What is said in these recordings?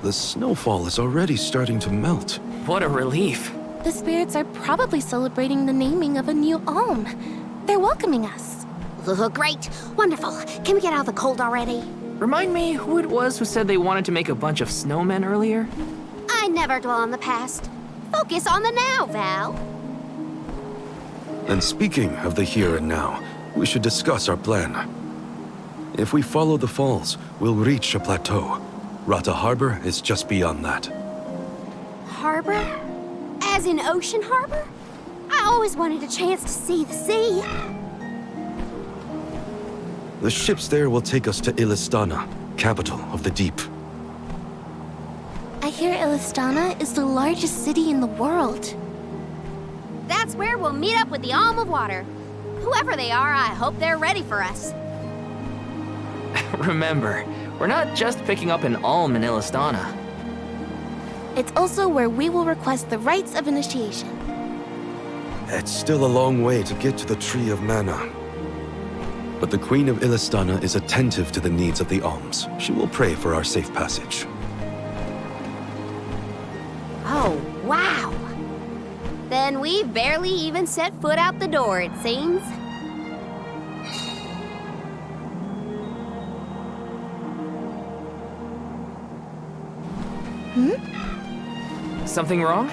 The snowfall is already starting to melt. What a relief. The spirits are probably celebrating the naming of a new alm. They're welcoming us. Great. Wonderful. Can we get out of the cold already? Remind me who it was who said they wanted to make a bunch of snowmen earlier? I never dwell on the past. Focus on the now, Val. And speaking of the here and now, we should discuss our plan. If we follow the falls, we'll reach a plateau. Rata Harbor is just beyond that. Harbor? As in Ocean Harbor? I always wanted a chance to see the sea. The ships there will take us to Illistana, capital of the deep. I hear Illistana is the largest city in the world. That's where we'll meet up with the Alm of Water. Whoever they are, I hope they're ready for us. Remember, we're not just picking up an alm in Illistana. It's also where we will request the rites of initiation. It's still a long way to get to the Tree of Mana. But the Queen of Illistana is attentive to the needs of the alms. She will pray for our safe passage. Oh, wow. Then we've barely even set foot out the door, it seems. Something wrong?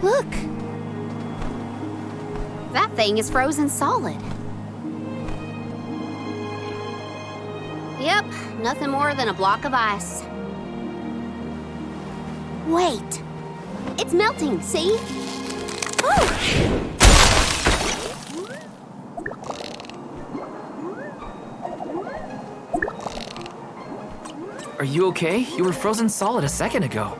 Look, That thing is frozen solid. Yep, nothing more than a block of ice. Wait. It's melting, see? Oh! Are you okay? You were frozen solid a second ago.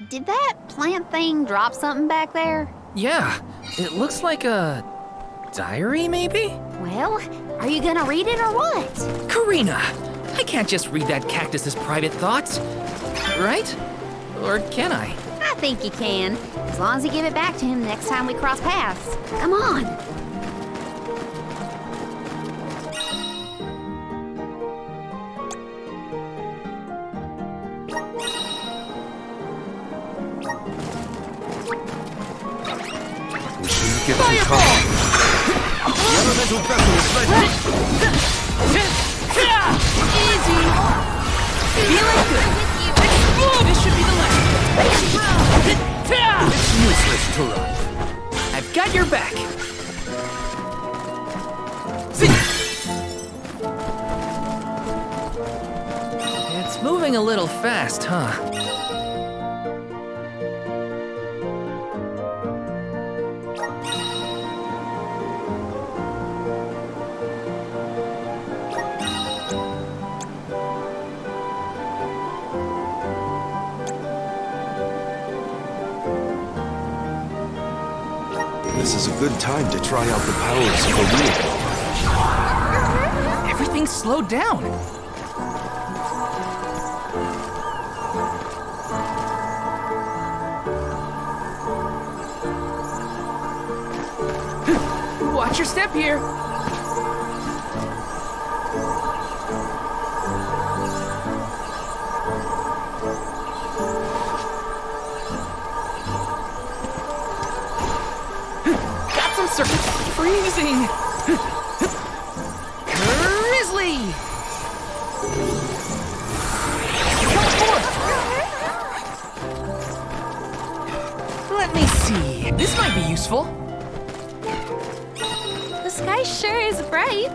Did that plant thing drop something back there? Yeah, it looks like a diary, maybe? Well, are you gonna read it or what? Karina, I can't just read that cactus's private thoughts, right? Or can I? I think you can, as long as you give it back to him next time we cross paths. Come on. Get too calm. The elemental vessel is ready. Easy! Feeling good. This should be the last. It's useless to run. I've got your back. It's moving a little fast, huh? This is a good time to try out the powers of the wheel. Everything's slowed down. Watch your step here. Freezing! Grizzly! Come forth! Let me see. This might be useful. the sky sure is bright.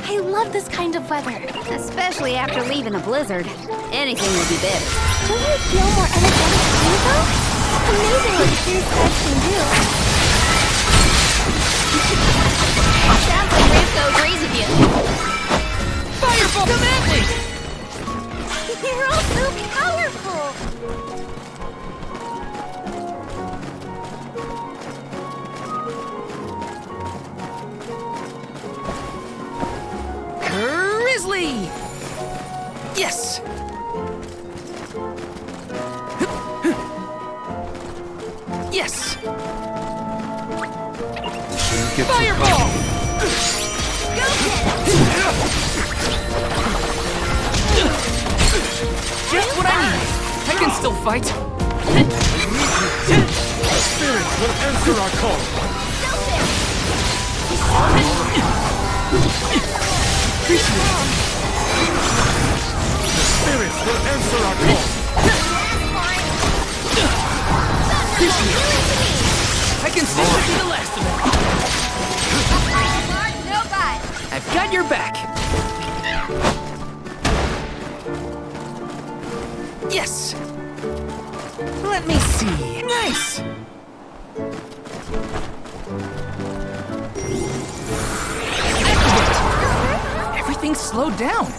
I love this kind of weather. Especially after leaving a blizzard. Anything would be better. Don't you feel more energetic too, though? amazing what the fierce guys can do. Sounds like Rizzo agrees with you. Fireball! Come at me! You're all so powerful. Grizzly! Yes! Yes! Fireball! Just what I need! I can still fight! Spirit will answer our call. Spirit will answer our call. I can still see the last of it! No bye. I've got your back! Yes! Let me see. Nice! Excellent! Everything's slowed down.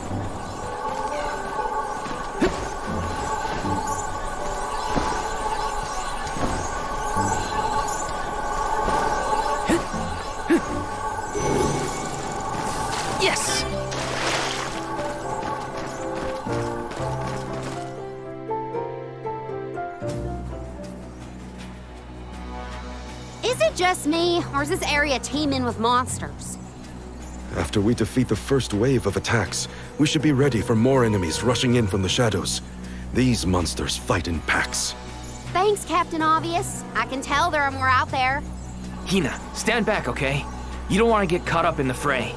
Yes! Is it just me, or is this area teeming with monsters? After we defeat the first wave of attacks, we should be ready for more enemies rushing in from the shadows. These monsters fight in packs. Thanks, Captain Obvious. I can tell there are more out there. Hina, stand back, okay? You don't want to get caught up in the fray.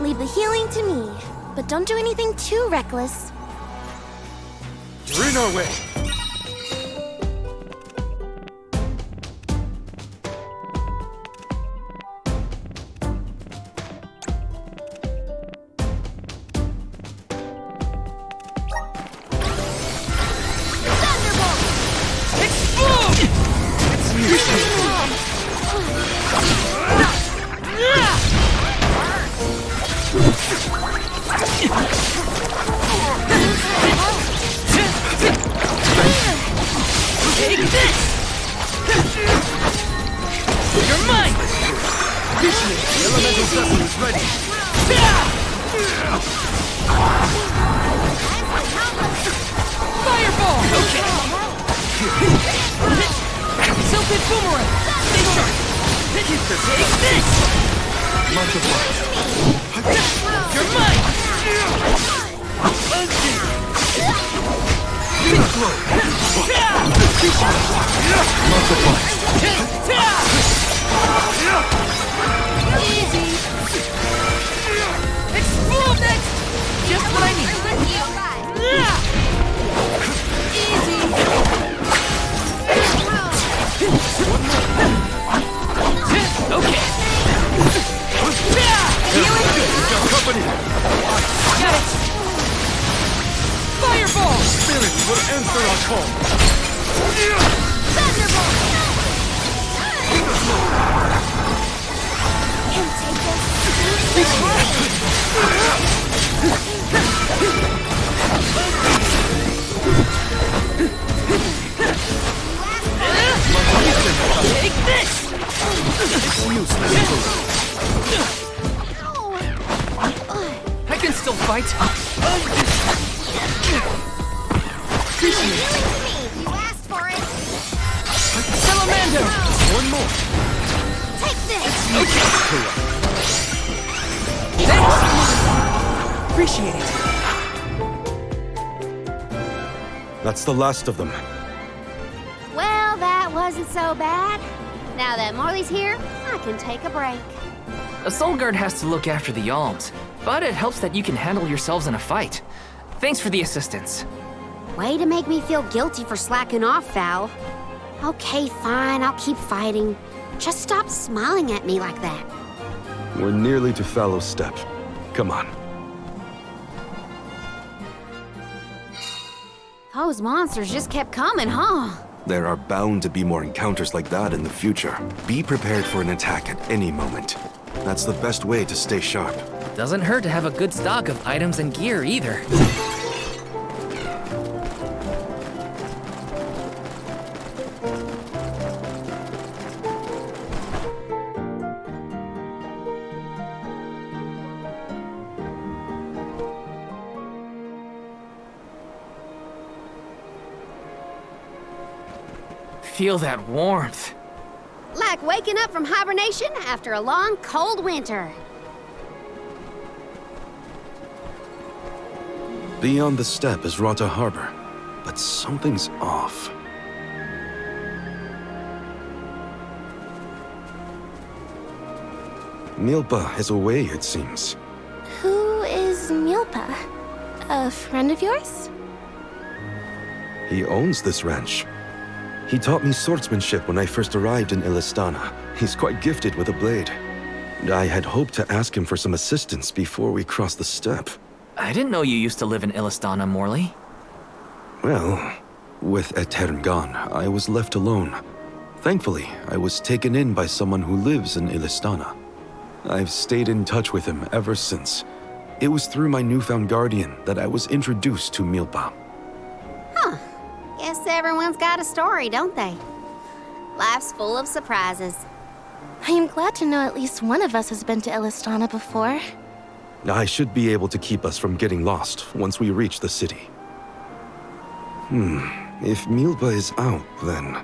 Leave the healing to me, but don't do anything too reckless. We're in our way. Take this! You're mine! Appreciate the elemental vessel is ready. Fireball! Okay. Tilted boomerang! Stay sharp! Take this! Multiply. You're mine! Big blow. Multiply. Easy! Explode next! Just what I need! Easy! Okay! Company. Got it! Fireball! Spirit will answer our call. Take this! I can still fight. Appreciate it. You asked for it. Salamander! One more. Take this. Thanks! Appreciate it. That's the last of them. Well, that wasn't so bad. Now that Morley's here, I can take a break. A soul guard has to look after the alms, but it helps that you can handle yourselves in a fight. Thanks for the assistance. Way to make me feel guilty for slacking off, Val. Okay, fine, I'll keep fighting. Just stop smiling at me like that. We're nearly to Fallow's Step. Come on. Those monsters just kept coming, huh? There are bound to be more encounters like that in the future. Be prepared for an attack at any moment. That's the best way to stay sharp. Doesn't hurt to have a good stock of items and gear either. Feel that warmth. Like waking up from hibernation after a long, cold winter. Beyond the steppe is Rota Harbor, but something's off. Milpa is away, it seems. Who is Milpa? A friend of yours? He owns this ranch. He taught me swordsmanship when I first arrived in Illistana. He's quite gifted with a blade. I had hoped to ask him for some assistance before we crossed the steppe. I didn't know you used to live in Illistana, Morley. Well, with Etern gone, I was left alone. Thankfully, I was taken in by someone who lives in Illistana. I've stayed in touch with him ever since. It was through my newfound guardian that I was introduced to Milpa. Guess everyone's got a story, don't they? Life's full of surprises. I am glad to know at least one of us has been to Illistana before. I should be able to keep us from getting lost once we reach the city. If Milpa is out, then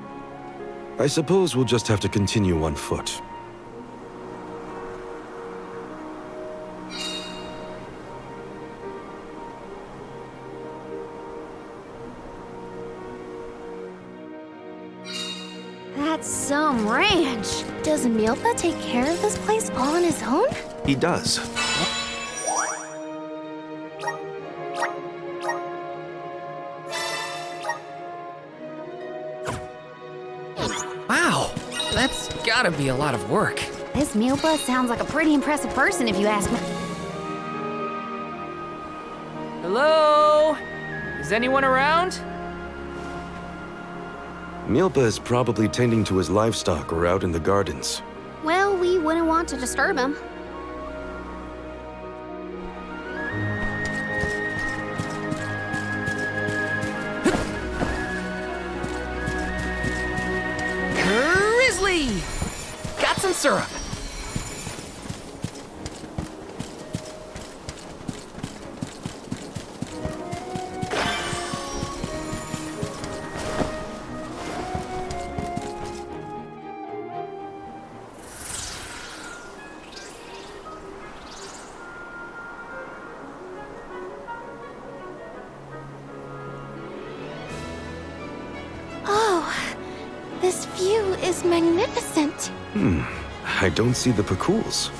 I suppose we'll just have to continue on foot. That's some ranch. Does Milpa take care of this place all on his own? He does. Wow, that's gotta be a lot of work. This Milpa sounds like a pretty impressive person if you ask me. Hello? Is anyone around? Milpa is probably tending to his livestock or out in the gardens. Well, we wouldn't want to disturb him. Grizzly! Got some syrup. This view is magnificent. I don't see the Pakools.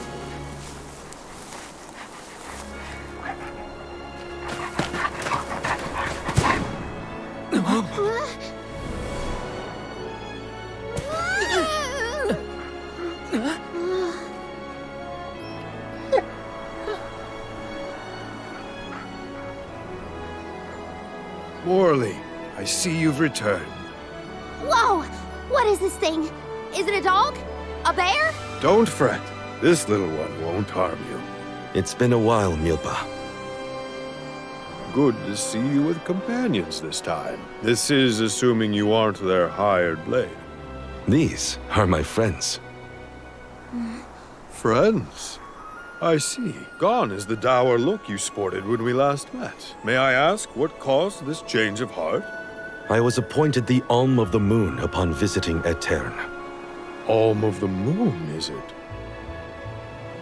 Morley, I see you've returned. Whoa! What is this thing? Is it a dog? A bear? Don't fret. This little one won't harm you. It's been a while, Milpa. Good to see you with companions this time. This is assuming you aren't their hired blade. These are my friends. Friends? I see. Gone is the dour look you sported when we last met. May I ask what caused this change of heart? I was appointed the Alm of the Moon upon visiting Etern. Alm of the Moon, is it?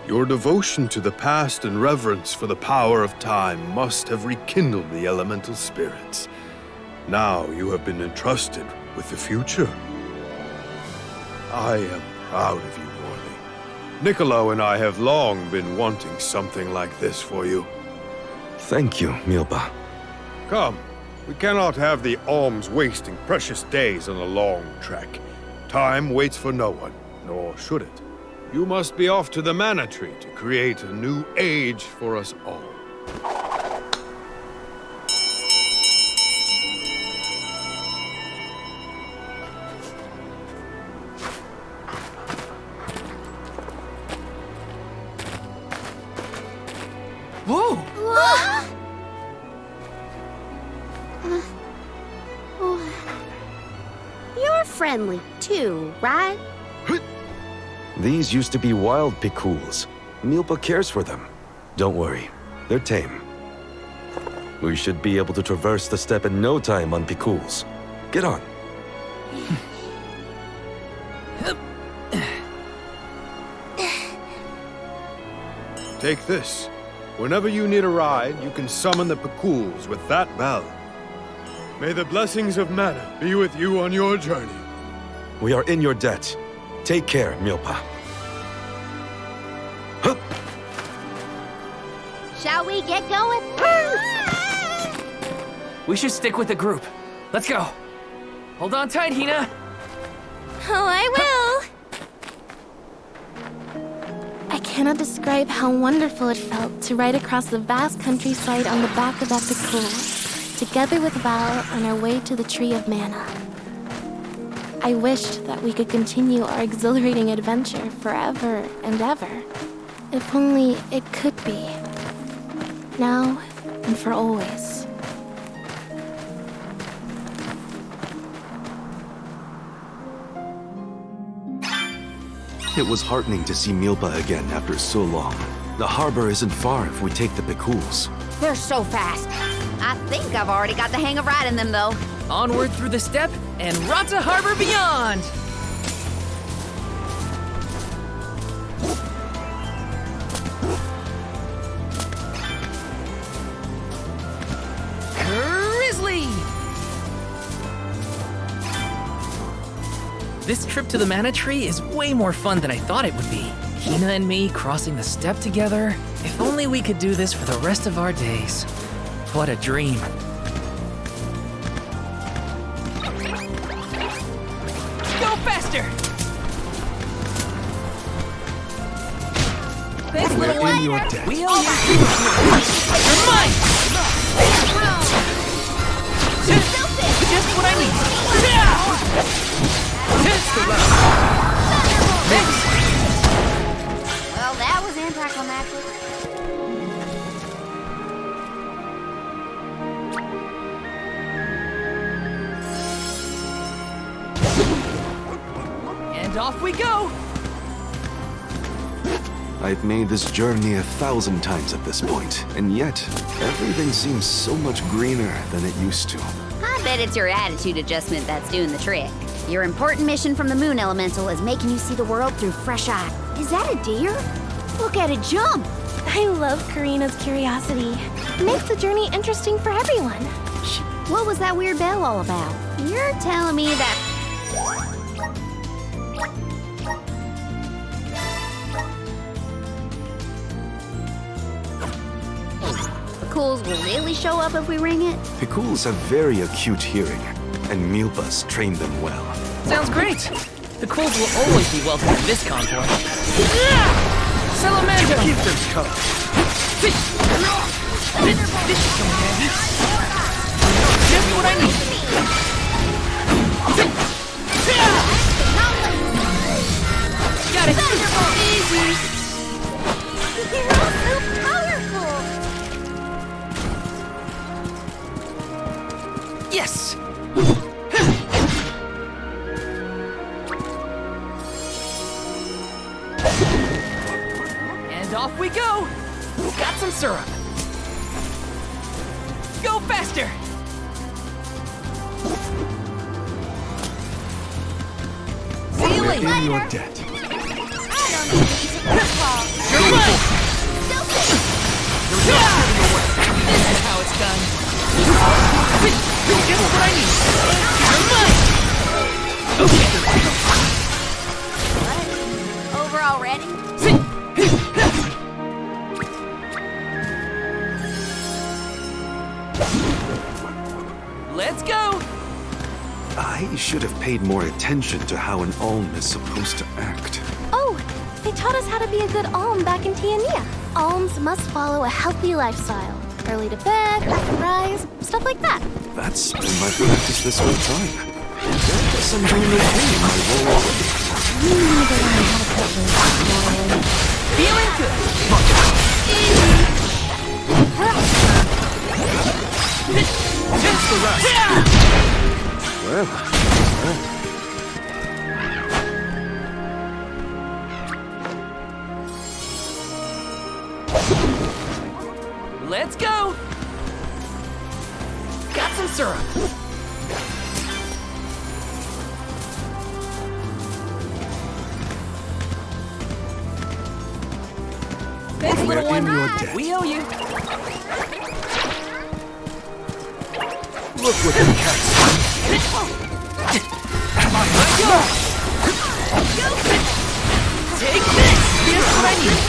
Your devotion to the past and reverence for the power of time must have rekindled the elemental spirits. Now you have been entrusted with the future. I am proud of you, Morley. Niccolo and I have long been wanting something like this for you. Thank you, Milpa. Come, we cannot have the alms wasting precious days on a long trek. Time waits for no one, nor should it. You must be off to the Mana Tree to create a new age for us all. friendly, too, right? These used to be wild picools. Milpa cares for them. Don't worry, they're tame. We should be able to traverse the steppe in no time on picools. Get on. Take this. Whenever you need a ride, you can summon the picools with that bell. May the blessings of mana be with you on your journey. We are in your debt. Take care, Milpa. Hup! Shall we get going? We should stick with the group. Let's go. Hold on tight, Hina. Oh, I will! I cannot describe how wonderful it felt to ride across the vast countryside on the back of that picool, together with Val on our way to the Tree of Mana. I wished that we could continue our exhilarating adventure forever and ever. If only it could be. Now and for always. It was heartening to see Milpa again after so long. The harbor isn't far if we take the picools. They're so fast. I think I've already got the hang of riding them, though. Onward through the steppe and Rata Harbor beyond! Grizzly! This trip to the Mana Tree is way more fun than I thought it would be. Hina and me crossing the steppe together. If only we could do this for the rest of our days. What a dream. Go faster! Thanks, little We're in one. your debt. We owe you. You're mine! Just what I need. Thanks. Well, that was anticlimactic. And off we go! I've made this journey 1,000 times at this point, and yet everything seems so much greener than it used to. I bet it's your attitude adjustment that's doing the trick. Your important mission from the Moon Elemental is making you see the world through fresh eyes. Is that a deer? Look at it jump! I love Karina's curiosity. It makes the journey interesting for everyone. What was that weird bell all about? You're telling me that... The cools will really show up if we ring it? Picools have very acute hearing, and Milpa's trained them well. Sounds great! The Cools will always be welcome in this convoy. Salamander! Keep them coming. This is coming handy. Just what I need. Got it! Easy! You're all so powerful! Yes! And off we go! Got some syrup! Go faster! See you We're later! in your debt. I don't need to eat this ball. You're mine! Silky! This is how it's done. Just what I need. You're mine! Okay. Over already? Let's go! I should have paid more attention to how an alm is supposed to act. Oh, they taught us how to be a good alm back in Tiania. Alms must follow a healthy lifestyle. Early to bed, early to rise, stuff like that. That's been my practice this whole time. I guess I'm doing okay in my role already. Feeling good. Well, Got some syrup. Thanks, little one. We owe you. Look what the cat's Take this! Here's what I need.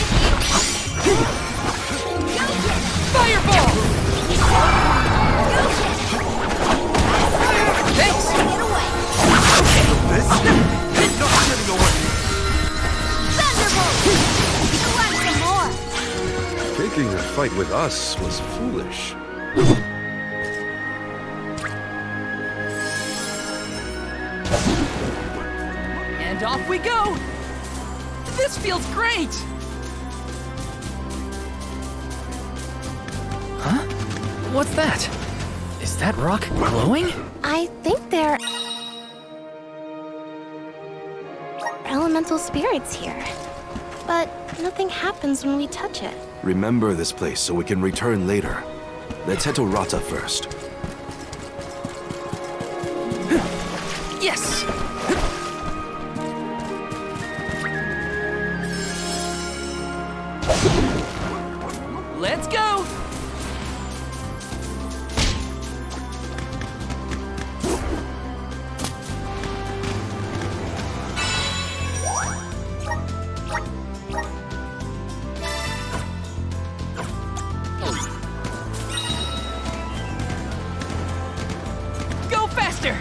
Fireball! Thanks! This? Not getting away. Thunderbolt! You want some more? Taking a fight with us was foolish. And off we go! This feels great! Huh? What's that? Is that rock glowing? I think they're elemental spirits here. But nothing happens when we touch it. Remember this place so we can return later. Let's head to Rata first. Yes! Let's go! Go faster!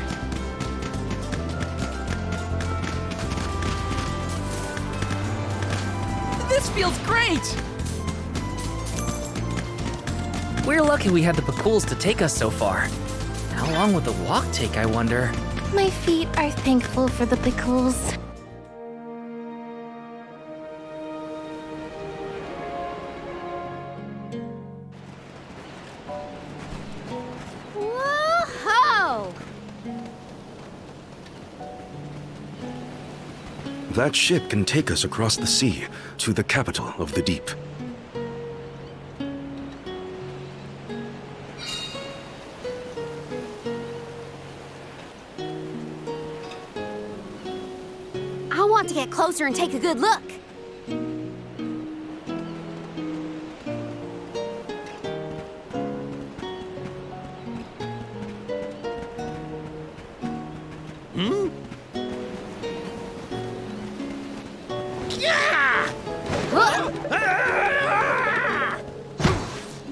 This feels great! We're lucky we had the Bakuls to take us so far. How long would the walk take, I wonder? My feet are thankful for the pickles. Whoa-ho! That ship can take us across the sea to the capital of the deep. I want to get closer and take a good look.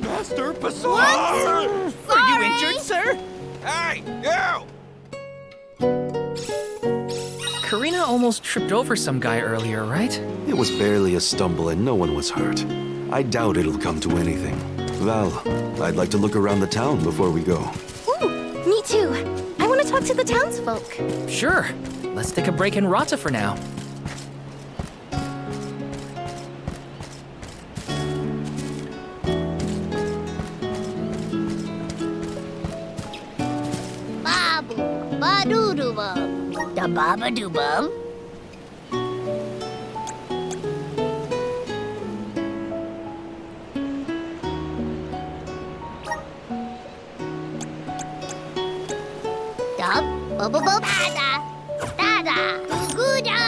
Master Bazaar! Are you injured, sir? Hey, you! Karina almost tripped over some guy earlier, right? It was barely a stumble and no one was hurt. I doubt it'll come to anything. Val, I'd like to look around the town before we go. Ooh, me too. I want to talk to the townsfolk. Sure. Let's take a break in Rata for now. Babu, ba-doo-doo-bum, da baba-doo-bum. Dub, bub-bub-bub, da-da, da-da, goo-da.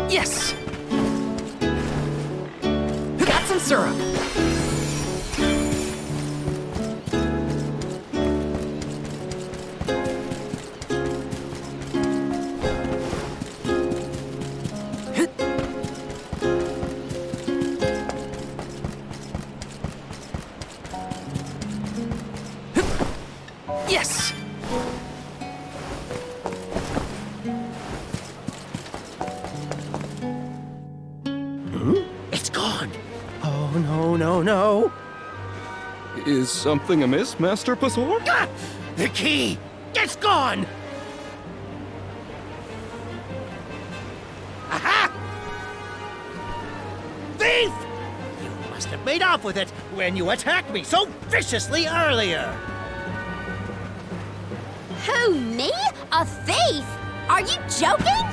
Yes! Got some syrup. Yes! It's gone. Oh, no, no, no. Is something amiss, Master Bazaar? Ah! The key! It's gone! Aha! Thief! You must have made off with it when you attacked me so viciously earlier. Who, me? A thief? Are you joking?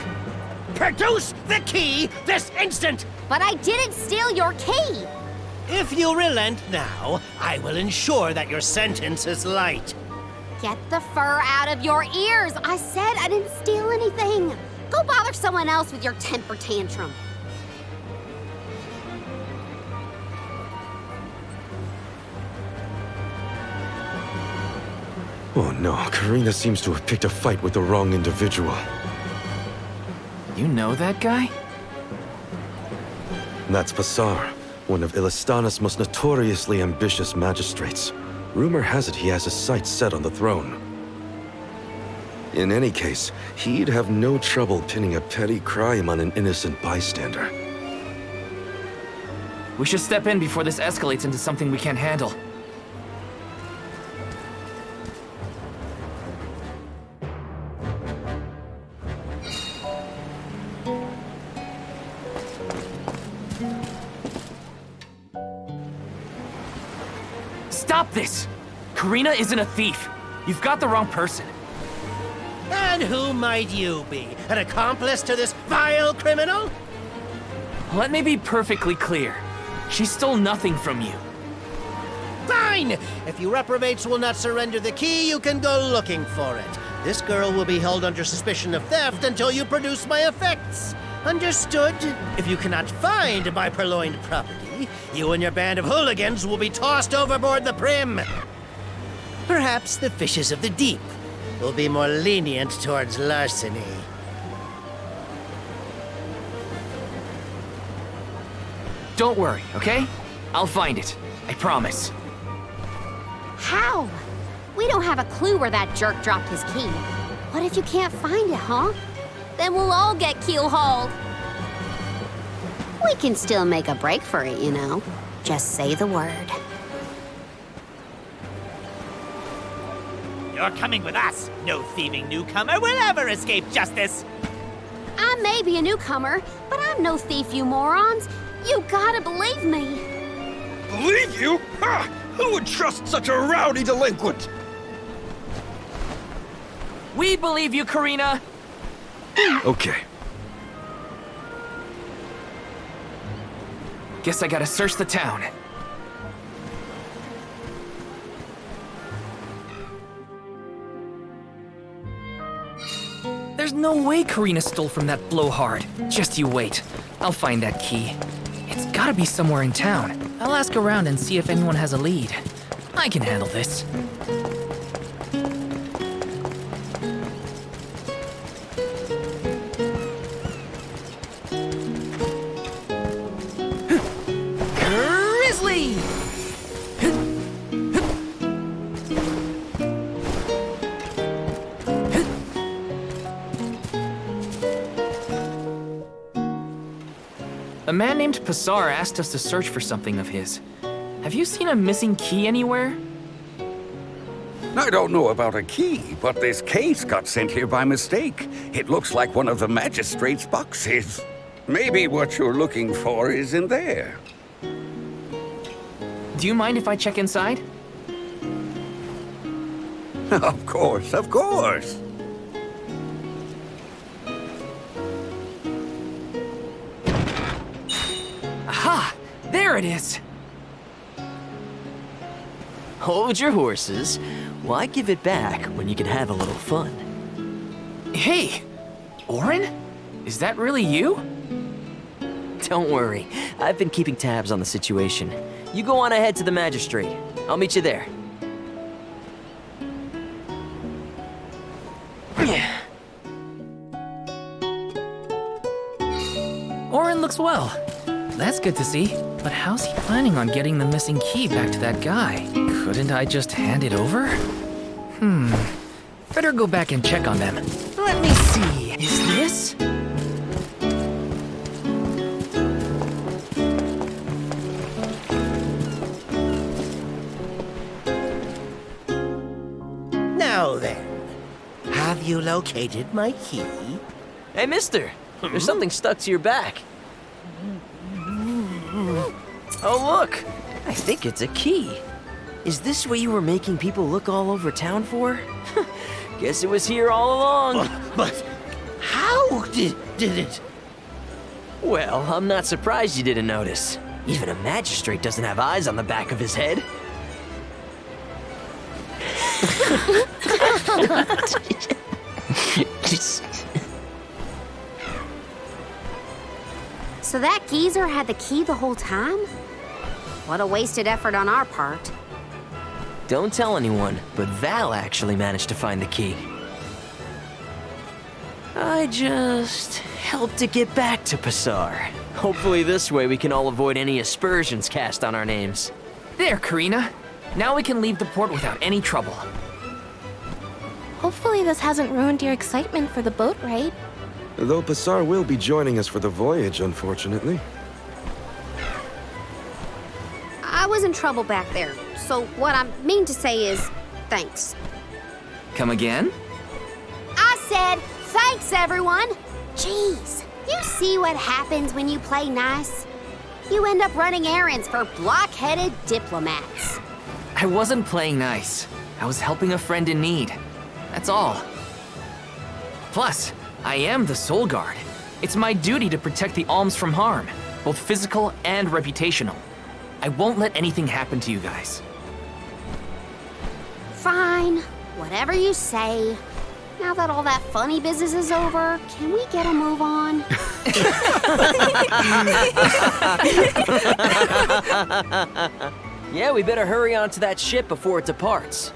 Produce the key this instant! But I didn't steal your key! If you relent now, I will ensure that your sentence is light. Get the fur out of your ears! I said I didn't steal anything! Go bother someone else with your temper tantrum. Oh no, Karina seems to have picked a fight with the wrong individual. You know that guy? That's Passar, one of Illistana's most notoriously ambitious magistrates. Rumor has it he has his sights set on the throne. In any case, he'd have no trouble pinning a petty crime on an innocent bystander. We should step in before this escalates into something we can't handle. Stop this! Karina isn't a thief. You've got the wrong person. And who might you be? An accomplice to this vile criminal? Let me be perfectly clear. She stole nothing from you. Fine! If you reprobates will not surrender the key, you can go looking for it. This girl will be held under suspicion of theft until you produce my effects. Understood? If you cannot find my purloined property, you and your band of hooligans will be tossed overboard the brim. Perhaps the fishes of the deep will be more lenient towards larceny. Don't worry, okay? I'll find it. I promise. How? We don't have a clue where that jerk dropped his key. What if you can't find it, huh? Then we'll all get keel-hauled. We can still make a break for it, you know. Just say the word. You're coming with us. No thieving newcomer will ever escape justice. I may be a newcomer, but I'm no thief, you morons. You gotta believe me. Believe you? Ha! Who would trust such a rowdy delinquent? We believe you, Karina! Okay. Guess I gotta search the town. There's no way Karina stole from that blowhard. Just you wait. I'll find that key. It's gotta be somewhere in town. I'll ask around and see if anyone has a lead. I can handle this. Grizzly! A man named Passar asked us to search for something of his. Have you seen a missing key anywhere? I don't know about a key, but this case got sent here by mistake. It looks like one of the magistrate's boxes. Maybe what you're looking for is in there. Do you mind if I check inside? Of course, of course. Aha! There it is! Hold your horses. Why give it back when you can have a little fun? Hey! Orin? Is that really you? Don't worry. I've been keeping tabs on the situation. You go on ahead to the magistrate. I'll meet you there. Orin looks well. That's good to see. But how's he planning on getting the missing key back to that guy? Couldn't I just hand it over? Better go back and check on them. Let me see. Is this? Now then, have you located my key? Hey, mister. There's something stuck to your back. Oh, look! I think it's a key. Is this what you were making people look all over town for? Guess it was here all along. But how? Oh, did it? Well, I'm not surprised you didn't notice. Even a magistrate doesn't have eyes on the back of his head. So that geezer had the key the whole time? What a wasted effort on our part. Don't tell anyone, but Val actually managed to find the key. I just helped it get back to Passar. Hopefully this way we can all avoid any aspersions cast on our names. There, Karina. Now we can leave the port without any trouble. Hopefully this hasn't ruined your excitement for the boat ride. Though Passar will be joining us for the voyage, unfortunately. I was in trouble back there, so what I mean to say is, thanks. Come again? I said, thanks everyone! Jeez, you see what happens when you play nice? You end up running errands for block-headed diplomats. I wasn't playing nice. I was helping a friend in need. That's all. Plus, I am the Soul Guard. It's my duty to protect the alms from harm, both physical and reputational. I won't let anything happen to you guys. Fine, whatever you say. Now that all that funny business is over, can we get a move on? Yeah, we better hurry on to that ship before it departs.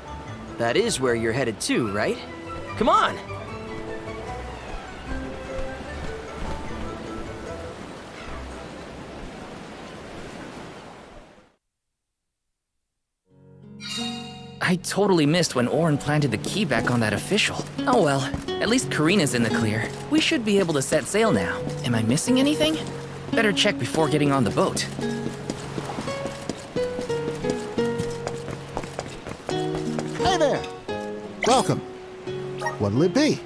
That is where you're headed to, right? Come on! I totally missed when Orin planted the key back on that official. Oh well, at least Karina's in the clear. We should be able to set sail now. Am I missing anything? Better check before getting on the boat. Hey there! Welcome. What'll it be?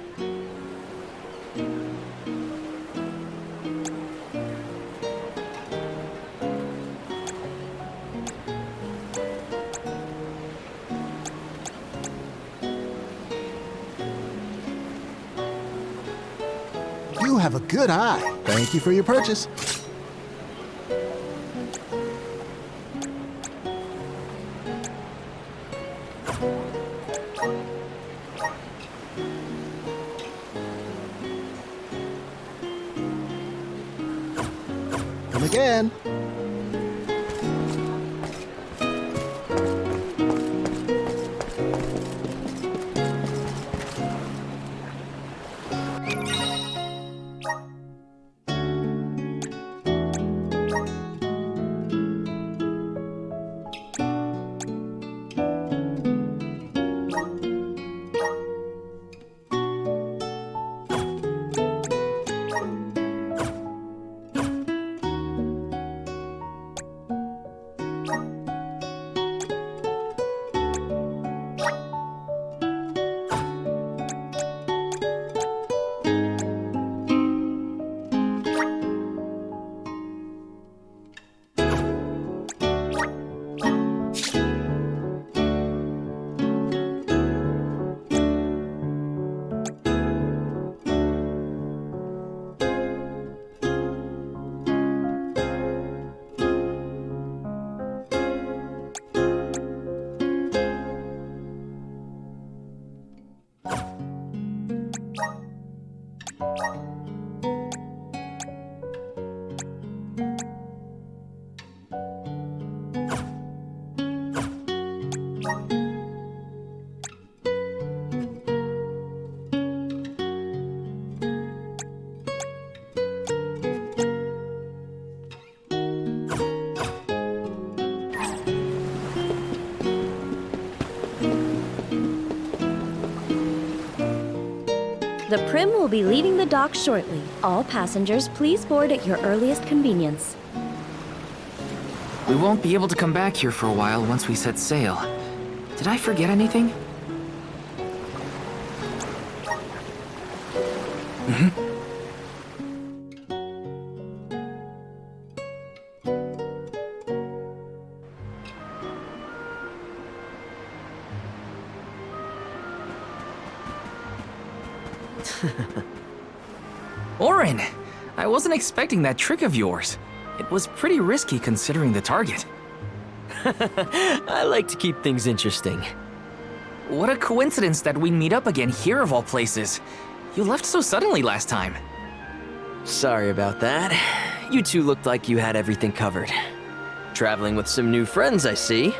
You have a good eye. Thank you for your purchase. Come again. The Prim will be leaving the dock shortly. All passengers, please board at your earliest convenience. We won't be able to come back here for a while once we set sail. Did I forget anything? Orin, I wasn't expecting that trick of yours. It was pretty risky considering the target. I like to keep things interesting. What a coincidence that we meet up again here of all places. You left so suddenly last time. Sorry about that. You two looked like you had everything covered. Traveling with some new friends, I see.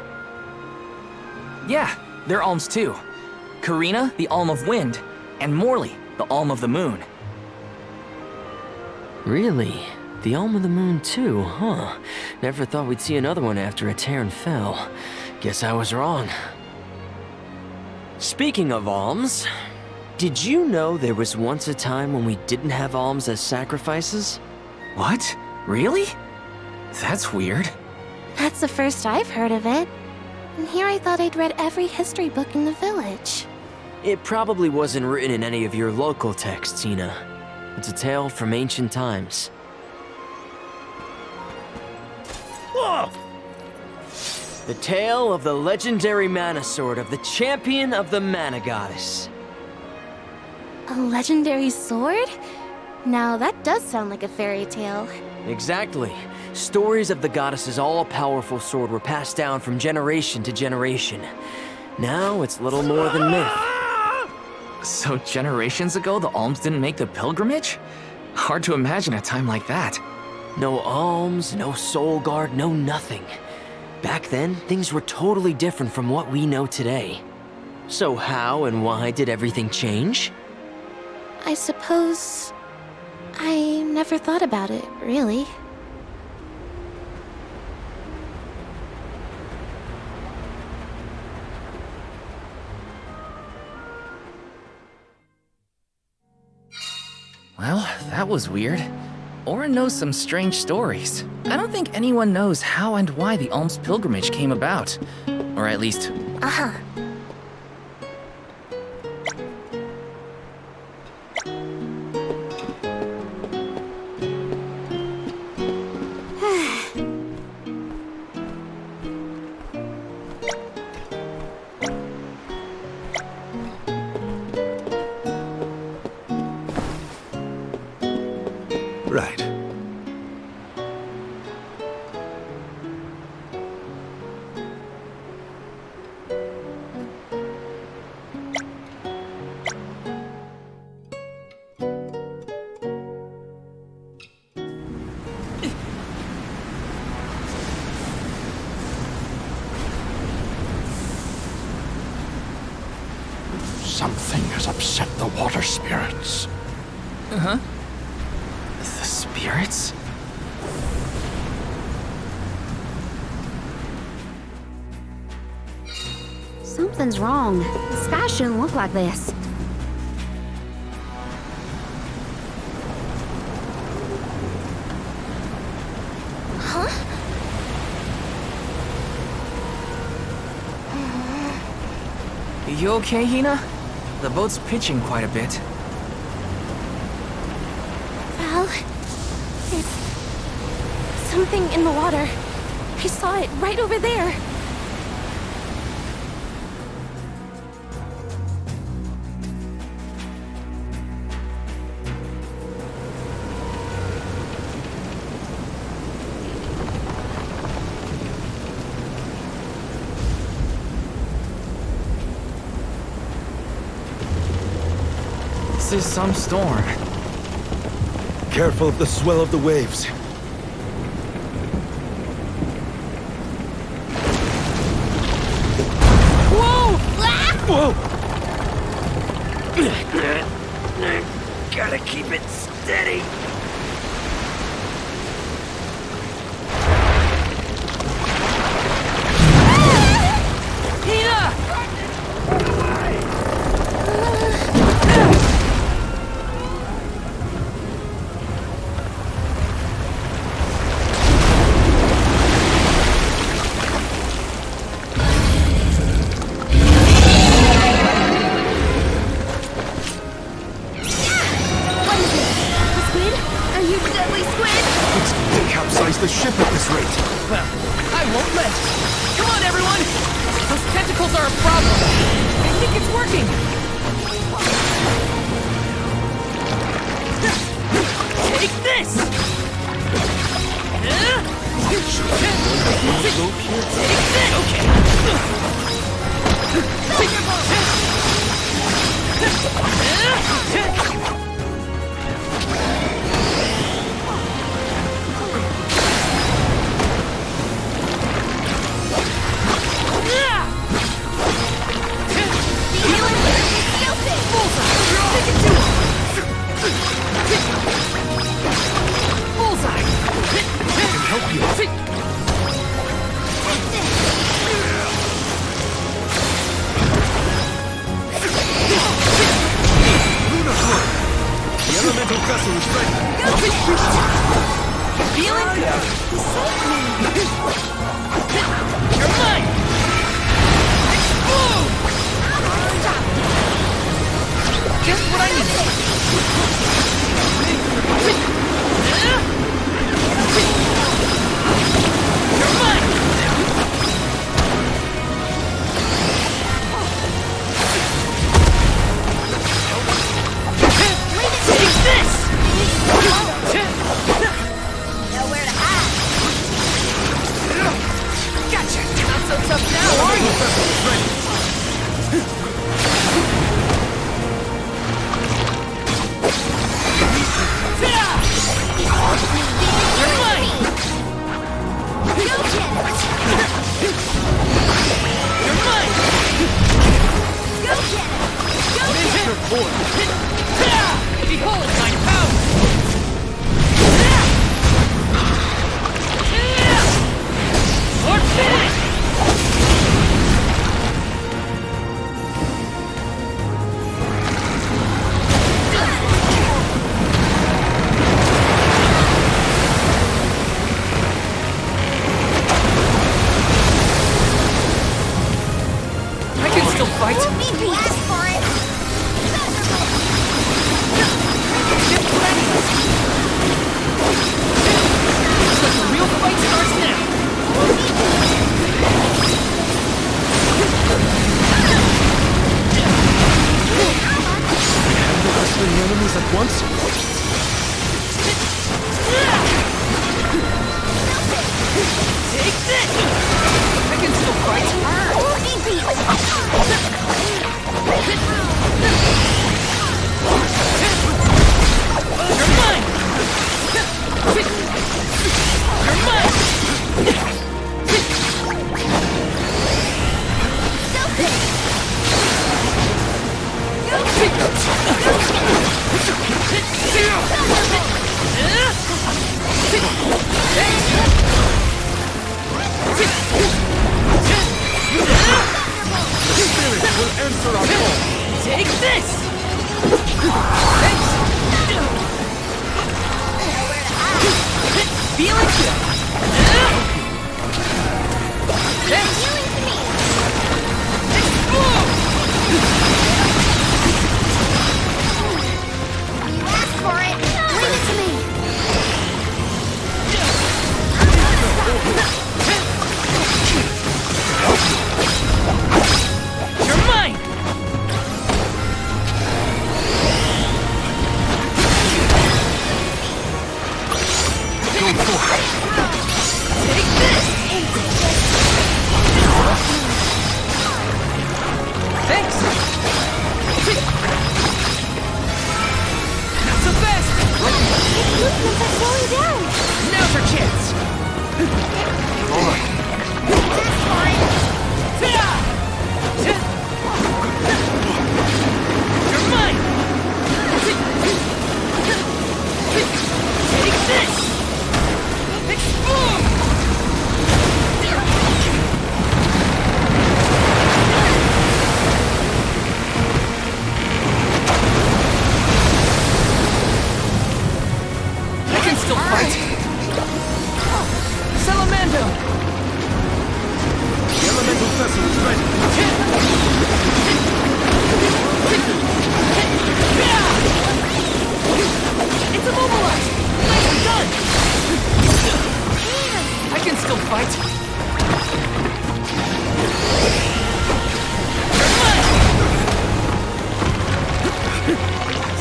Yeah, they're alms too. Karina, the alm of wind, and Morley, the alm of the moon. Really? The Alm of the Moon too, huh? Never thought we'd see another one after a Terran fell. Guess I was wrong. Speaking of alms, did you know there was once a time when we didn't have alms as sacrifices? What? Really? That's weird. That's the first I've heard of it. And here I thought I'd read every history book in the village. It probably wasn't written in any of your local texts, Ina. It's a tale from ancient times. Whoa! The tale of the legendary mana sword of the champion of the mana goddess. A legendary sword? Now that does sound like a fairy tale. Exactly. Stories of the goddess's all-powerful sword were passed down from generation to generation. Now it's little more than myth. So generations ago, the alms didn't make the pilgrimage? Hard to imagine a time like that. No alms, no soul guard, no nothing. Back then, things were totally different from what we know today. So how and why did everything change? I suppose... I never thought about it, really. Well, that was weird. Orin knows some strange stories. I don't think anyone knows how and why the alms pilgrimage came about. Or at least... Uh-huh. Right. Something has upset the water spirits. Uh-huh. The spirits? Something's wrong. The sky shouldn't look like this. Huh? You okay, Hina? The boat's pitching quite a bit. Val, there's something in the water. I saw it right over there. This is some storm. Careful of the swell of the waves. Whoa! Whoa! Gotta keep it steady. The ship at this rate. Well, I won't let. Come on, everyone! Those tentacles are a problem. I think it's working. Take this!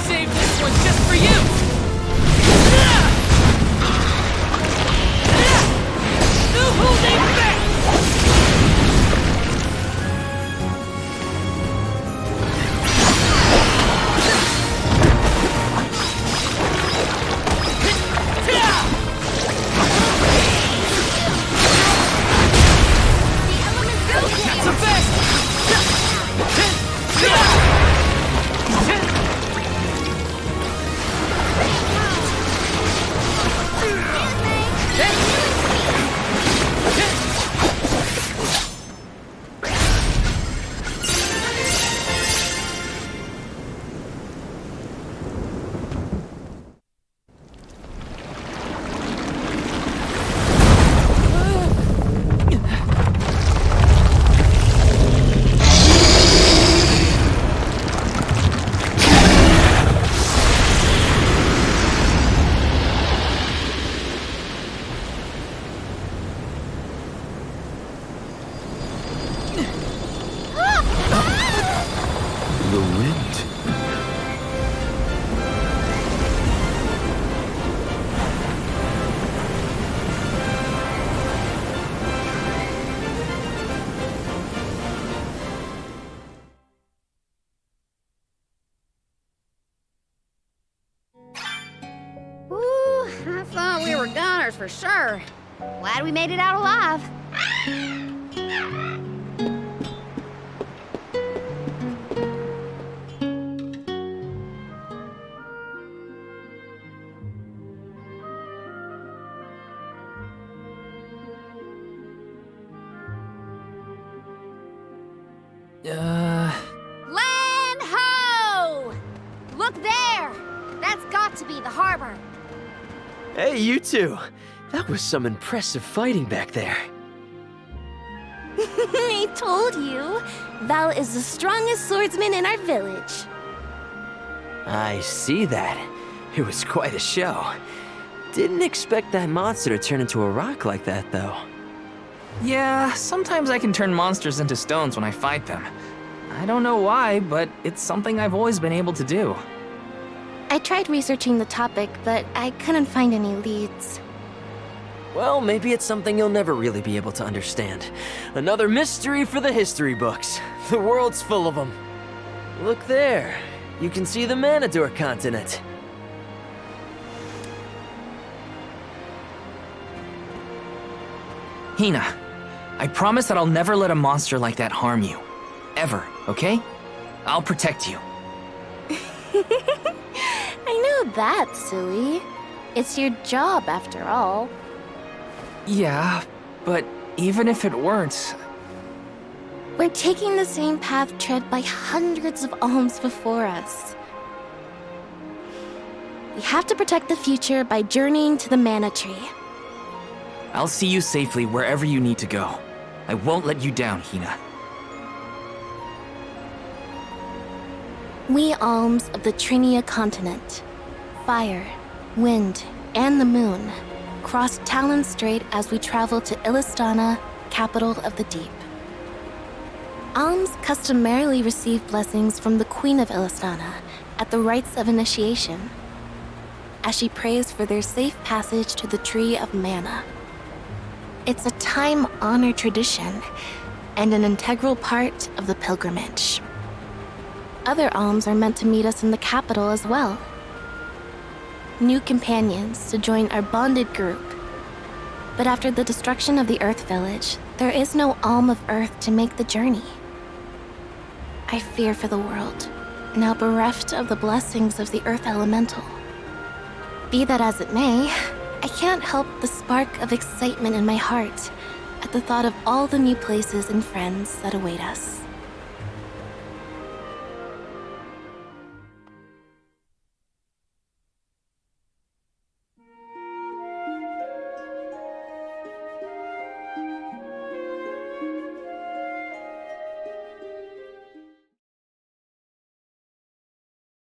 Save this one just for you! I thought we were goners for sure. Glad we made it out alive. Land ho! Look there! That's got to be the harbor. Hey, you two. That was some impressive fighting back there. I told you. Val is the strongest swordsman in our village. I see that. It was quite a show. Didn't expect that monster to turn into a rock like that, though. Yeah, sometimes I can turn monsters into stones when I fight them. I don't know why, but it's something I've always been able to do. I tried researching the topic, but I couldn't find any leads. Well, maybe it's something you'll never really be able to understand. Another mystery for the history books. The world's full of them. Look there. You can see the Manador continent. Hina, I promise that I'll never let a monster like that harm you. Ever, okay? I'll protect you. I know that, silly. It's your job, after all. Yeah, but even if it weren't... We're taking the same path tread by hundreds of alms before us. We have to protect the future by journeying to the Mana Tree. I'll see you safely wherever you need to go. I won't let you down, Hina. We alms of the Trinia continent, fire, wind, and the moon, cross Talon Strait as we travel to Illistana, capital of the deep. Alms customarily receive blessings from the Queen of Illistana at the rites of initiation, as she prays for their safe passage to the Tree of Mana. It's a time-honored tradition and an integral part of the pilgrimage. Other alms are meant to meet us in the capital as well. New companions to join our bonded group. But after the destruction of the Earth Village, there is no alm of Earth to make the journey. I fear for the world, now bereft of the blessings of the Earth Elemental. Be that as it may, I can't help the spark of excitement in my heart at the thought of all the new places and friends that await us.